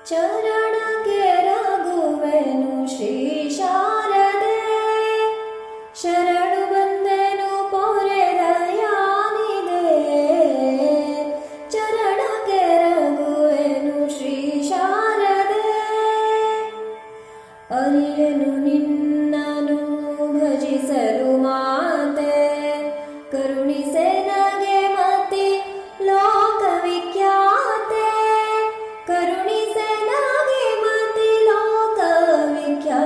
ಚರಣಕ್ಕೆ ರಘುವೆನು ಶ್ರೀ ಶಾರದೆ, ಶರಣು ಬಂದೆನು ಪೊರೆದಯಾನಿದೆ. ಚರಣಕ್ಕೆ ರಘುವೆನು ಶ್ರೀ ಶಾರದೆ, ಅರಿಯನು ನಿನ್ನನು ಭಜಿಸಲು ಮಾತೆ. ಕರುಣಿಸೆ ನಗೆ ಮತಿ ಲೋಕವಿಖ್ಯಾತೆ, ಕರುಣಿಸೆ ನಗೆ ಮತಿ ಲೋಕವಿಖ್ಯಾತೆ.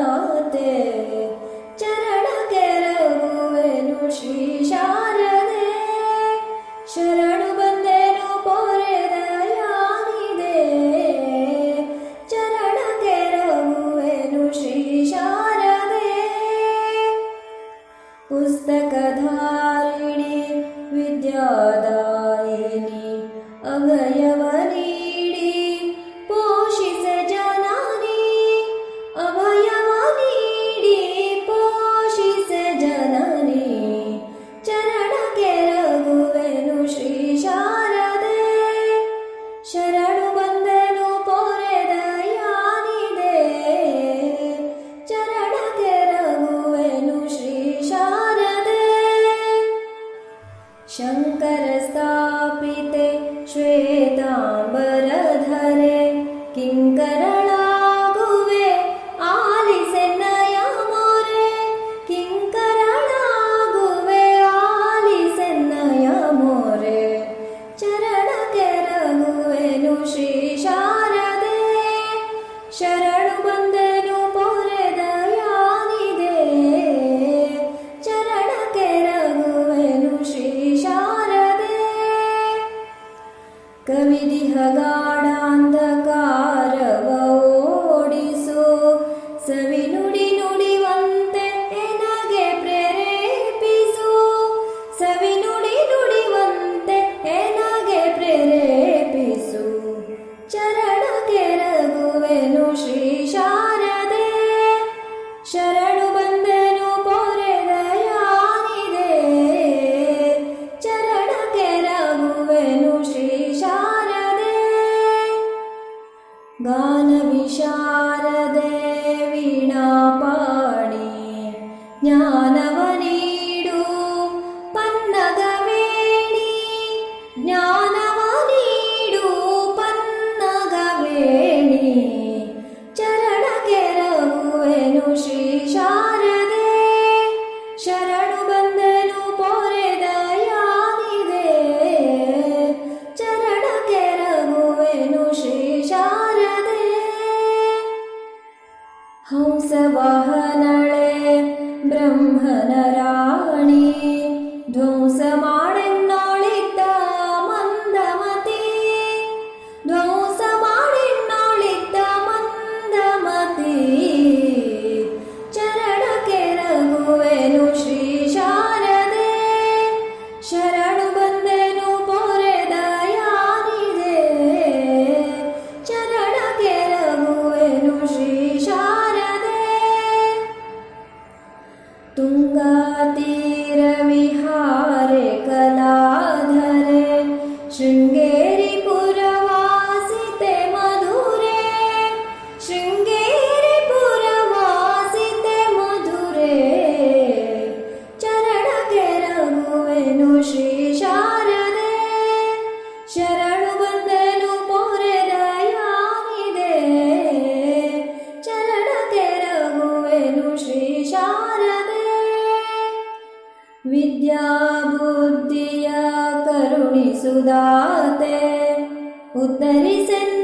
ಚರಣಕ್ಕೆ ರಘುವೆನು ಶ್ರೀ ಶಾರದೆ, ಶರಣು ಬಂದೆನು ಪೊರೆದಯಾನಿದೆ. ಚರಣಕ್ಕೆ ರಘುವೆನು ಶ್ರೀ ಶಾರದೆ, ಪುಸ್ತಕಧಾರಿಣಿ ವಿದ್ಯಾದಾಯಿನಿ ಅಭಯವ ನೀಡಿ ಪೋಷಿಸೆ ಜನನಿ. ಅಭಯವ ನೀಡಿ ಪೋಷಿಸೆ ಜನನಿ. ಚರಣಕ್ಕೆ ರಘುವೆನು ಶ್ರೀ ಶಾರದೆ, ಶರಣು ಬಂದೆನು ಪೊರೆದಯಾನಿದೆ. ಚರಣಕ್ಕೆ ರಘುವೆನು ಶ್ರೀ ಶಾರದೆ, ಶಂಕರ ಸ್ಥಾಪಿತೆ ಶ್ವೇತಾಂಬರಧರೆ. ಕಿಂಕರಳಾಗುವೆ ಆಲಿಸೆನ್ನಯ ಮೊರೆ, ಕಿಂಕರಳಾಗುವೆ ಆಲಿಸೆನ್ನಯ ಮೊರೆ. ಚರಣಕ್ಕೆ ರಘುವೆನು ಶ್ರೀ ಶಾರದೆ, ಶರಣು ಬಂದೆನು ಪೊರೆದಯಾನಿದೆ. ಚರಣಕ್ಕೆ ರಘುವೆನು ಶ್ರೀ ಶಾರದೆ, ಕವಿದಿಹ ಗಾಢಾಂಧಕಾರವ ಓಡಿಸು. ಸವಿ ನುಡಿ ನುಡಿವಂತೆ ಎನಗೆ ಪ್ರೇರೇಪಿಸು. ಸವಿ ನುಡಿ ನುಡಿವಂತೆ ಎನಗೆ ಪ್ರೇರೇಪಿಸು. ಚರಣಕ್ಕೆ ರಘುವೆನು ಶ್ರೀ ಶಾರದೆ, ಶರಣು ಬಂದೆನು ಪೊರೆದಯಾನಿದೆ. ಚರಣಕ್ಕೆ ರಘುವೆನು ಶ್ರೀ ಶಾರದೆ, ಗಾನ ವಿಶಾರದೆ ವೀಣಾಪಾಣಿ. ಜ್ಞಾನವ ನೀಡು ಪನ್ನಗವೇಣಿ, ಜ್ಞಾನವ ನೀಡು ಪನ್ನಗವೇಣಿ. ಚರಣಕ್ಕೆ ರಘುವೆನು ಶ್ರೀ ಶಾರದೆ, ಶರಣು ಬಂದೆನು ಪೊರೆದಯಾನಿದೆ. ಚರಣಕ್ಕೆ ರಘುವೆನು ಶ್ರೀ ಶಾರದೆ, ಹಂಸವಾಹನಳೆ ಬ್ರಹ್ಮನ ರಾಣಿ. ಧ್ವಂಸ ಮಾಡೆನ್ನೊಳಿದ್ದ ಮಂದಮತಿ, ಧ್ವಂಸ ಮಾಡೆನ್ನೊಳಿದ್ದ ಮಂದಮತಿ. ಚರಣಕ್ಕೆ ರಘುವೆನು ಶ್ರೀ ಶಾರದೆ, ಶರಣು ಬಂದೆನು ಪೊರೆದಯಾನಿದೆ. ಚರಣಕ್ಕೆ ರಘುವೆನು ಶ್ರೀ ಶಾರದೆ, ತುಂಗಾತೀರ ವಿಹಾರೆ ಕಲಾಧರೆ. ಶೃಂಗೇರಿ ಪುರವಾಸಿತೆ ಮಧುರೆ, ಶೃಂಗೇರಿ ಪುರವಾಸಿತೆ ಮಧುರೆ. ಚರಣಕ್ಕೆ ರಘುವೆನು ಶ್ರೀ ಶಾರದೆ, ಶರಣು ಬಂದೆನು ಪೊರೆದಯಾನಿದೆ. ಚರಣಕ್ಕೆ ರಘುವೆನು ಶ್ರೀ ಶಾರದೆ, ವಿದ್ಯಾ ಬುದ್ಧಿಯ ಕರುಣಿಸುದಾತೆ. ಉತ್ತರಿಸೆನ್ನ